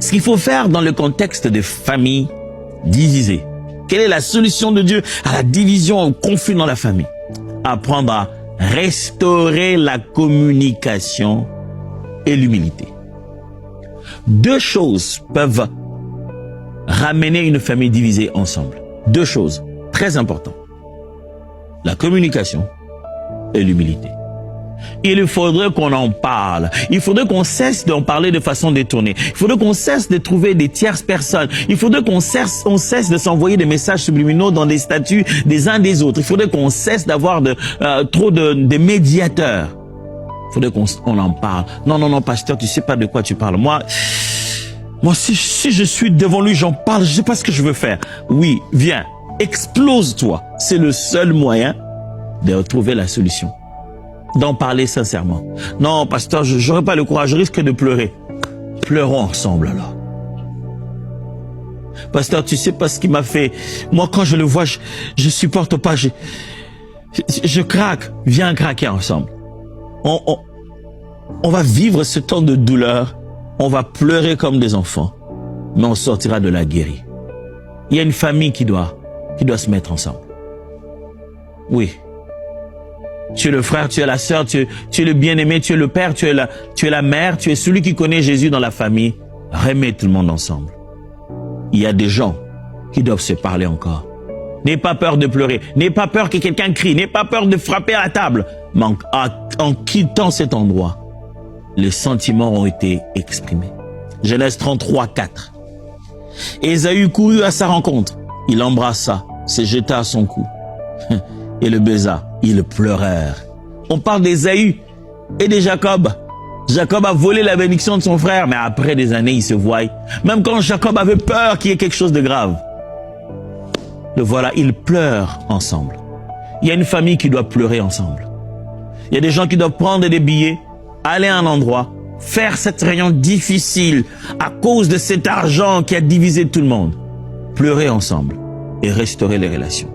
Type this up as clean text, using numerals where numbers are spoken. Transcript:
Ce qu'il faut faire dans le contexte de famille divisée. Quelle est la solution de Dieu à la division, au conflit dans la famille? Apprendre à restaurer la communication et l'humilité. Deux choses peuvent ramener une famille divisée ensemble. Deux choses très importantes. La communication et l'humilité. Il faudrait qu'on en parle. Il faudrait qu'on cesse d'en parler de façon détournée. Il faudrait qu'on cesse de trouver des tierces personnes. Il faudrait qu'on cesse de s'envoyer des messages subliminaux dans des statuts des uns des autres. Il faudrait qu'on cesse d'avoir trop de médiateurs. Il faudrait qu'on en parle. Non, pasteur, tu sais pas de quoi tu parles. Moi, si je suis devant lui, j'en parle, je sais pas ce que je veux faire. Oui, viens, explose-toi. C'est le seul moyen de retrouver la solution. D'en parler sincèrement. Non, pasteur, j'aurais pas le courage, je risque de pleurer. Pleurons ensemble alors. Pasteur, tu sais pas ce qu'il m'a fait. Moi, quand je le vois, je supporte pas, je craque. Viens craquer ensemble. On va vivre ce temps de douleur. On va pleurer comme des enfants. Mais on sortira de la guérie. Il y a une famille qui doit se mettre ensemble. Oui. Tu es le frère, tu es la sœur, tu es le bien-aimé, tu es le père, tu es la mère, tu es celui qui connaît Jésus dans la famille. Remets tout le monde ensemble. Il y a des gens qui doivent se parler encore. N'aie pas peur de pleurer. N'aie pas peur que quelqu'un crie. N'aie pas peur de frapper à la table. Mais en quittant cet endroit, les sentiments ont été exprimés. Genèse 33, 4. Ésaü courut à sa rencontre. Il l'embrassa, se jeta à son cou et le baisa. Ils pleurèrent. On parle d'Ésaü et de Jacob. Jacob a volé la bénédiction de son frère, mais après des années, ils se voient. Même quand Jacob avait peur qu'il y ait quelque chose de grave. Le voilà, ils pleurent ensemble. Il y a une famille qui doit pleurer ensemble. Il y a des gens qui doivent prendre des billets, aller à un endroit, faire cette réunion difficile à cause de cet argent qui a divisé tout le monde. Pleurer ensemble et restaurer les relations.